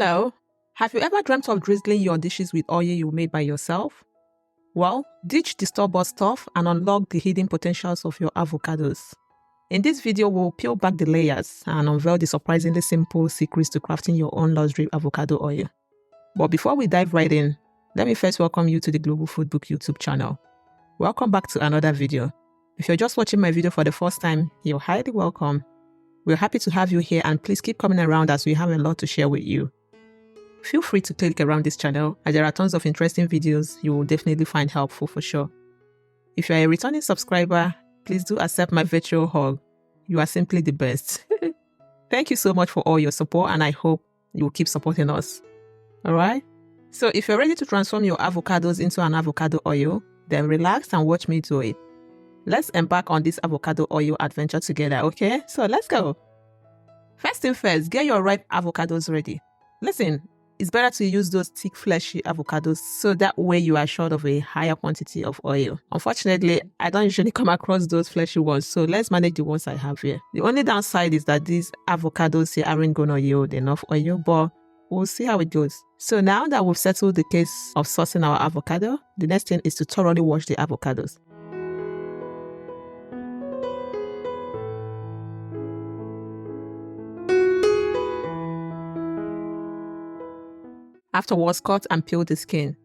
Hello, have you ever dreamt of drizzling your dishes with oil you made by yourself? Well, ditch the store-bought stuff and unlock the hidden potentials of your avocados. In this video, we'll peel back the layers and unveil the surprisingly simple secrets to crafting your own luxury avocado oil. But before we dive right in, let me first welcome you to the Global Food Book YouTube channel. Welcome back to another video. If you're just watching my video for the first time, you're highly welcome. We're happy to have you here, and please keep coming around as we have a lot to share with you. Feel free to click around this channel as there are tons of interesting videos you will definitely find helpful for sure. If you're a returning subscriber, please do accept my virtual hug. You are simply the best. Thank you so much for all your support, and I hope you will keep supporting us. Alright? So if you're ready to transform your avocados into an avocado oil, then relax and watch me do it. Let's embark on this avocado oil adventure together, okay? So let's go. First thing first, get your ripe avocados ready. Listen, it's better to use those thick, fleshy avocados so that way you are assured of a higher quantity of oil. Unfortunately, I don't usually come across those fleshy ones, so let's manage the ones I have here. The only downside is that these avocados here aren't going to yield enough oil, but we'll see how it goes. So now that we've settled the case of sourcing our avocado, the next thing is to thoroughly wash the avocados. Afterwards, cut and peel the skin.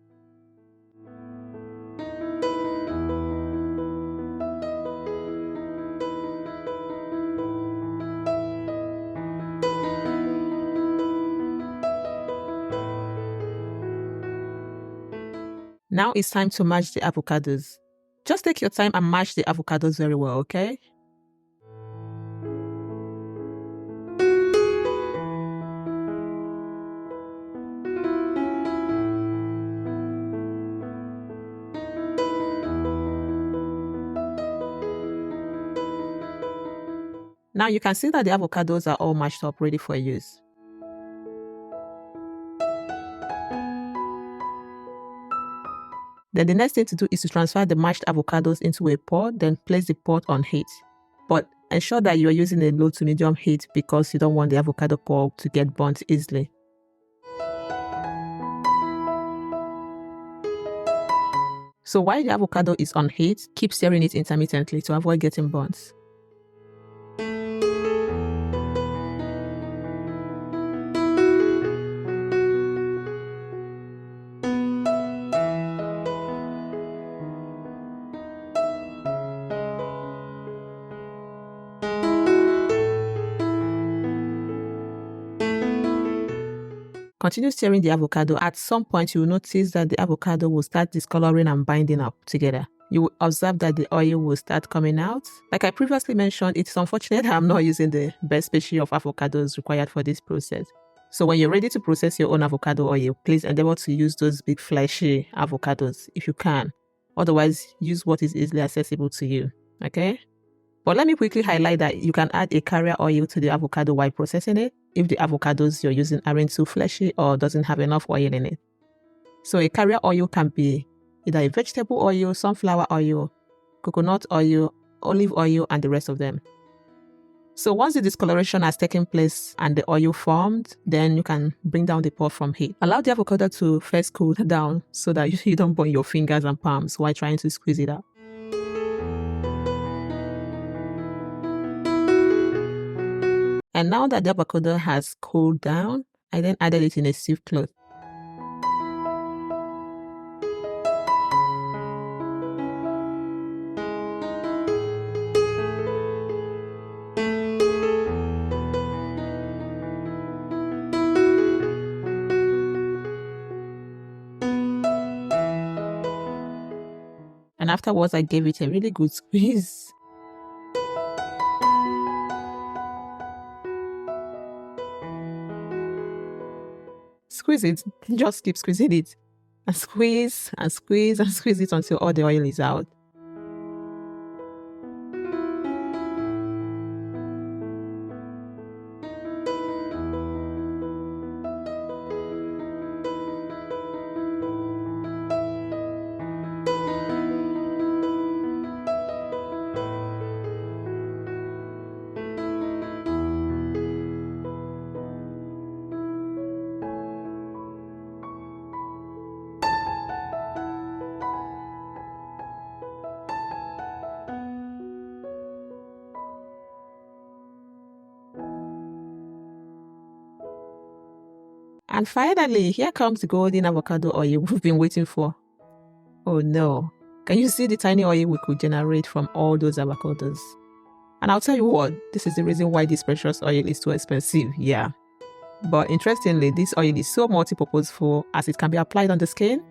Now it's time to mash the avocados. Just take your time and mash the avocados very well, okay? Now you can see that the avocados are all mashed up, ready for use. Then the next thing to do is to transfer the mashed avocados into a pot, then place the pot on heat. But ensure that you are using a low to medium heat because you don't want the avocado pulp to get burnt easily. So while the avocado is on heat, keep stirring it intermittently to avoid getting burnt. Continue stirring the avocado. At some point, you will notice that the avocado will start discoloring and binding up together. You will observe that the oil will start coming out. Like I previously mentioned, it's unfortunate I'm not using the best species of avocados required for this process. So when you're ready to process your own avocado oil, please endeavor to use those big fleshy avocados if you can. Otherwise, use what is easily accessible to you, okay? But let me quickly highlight that you can add a carrier oil to the avocado while processing it if the avocados you're using aren't too fleshy or doesn't have enough oil in it. So a carrier oil can be either a vegetable oil, sunflower oil, coconut oil, olive oil, and the rest of them. So once the discoloration has taken place and the oil formed, then you can bring down the pot from heat. Allow the avocado to first cool down so that you don't burn your fingers and palms while trying to squeeze it out. And now that the avocado has cooled down, I then added it in a sieve cloth. And afterwards, I gave it a really good squeeze. Squeeze it, just keep squeezing it, and squeeze and squeeze and squeeze it until all the oil is out. And finally, here comes the golden avocado oil we've been waiting for. Oh no, can you see the tiny oil we could generate from all those avocados? And I'll tell you what, this is the reason why this precious oil is too expensive, yeah. But interestingly, this oil is so multi-purposeful as it can be applied on the skin,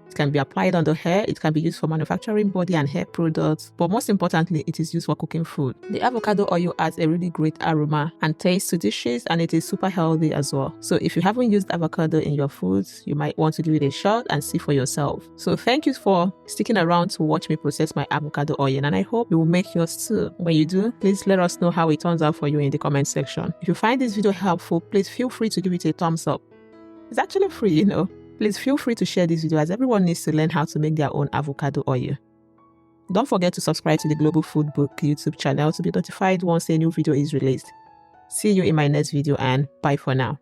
it can be applied on the hair, it can be used for manufacturing body and hair products, but most importantly, it is used for cooking food. The avocado oil adds a really great aroma and taste to dishes, and it is super healthy as well. So if you haven't used avocado in your foods, you might want to give it a shot and see for yourself. So thank you for sticking around to watch me process my avocado oil, and I hope you will make yours too. When you do, please let us know how it turns out for you in the comment section. If you find this video helpful, please feel free to give it a thumbs up. It's actually free, you know. Please feel free to share this video as everyone needs to learn how to make their own avocado oil. Don't forget to subscribe to the Global Food Book YouTube channel to be notified once a new video is released. See you in my next video and bye for now.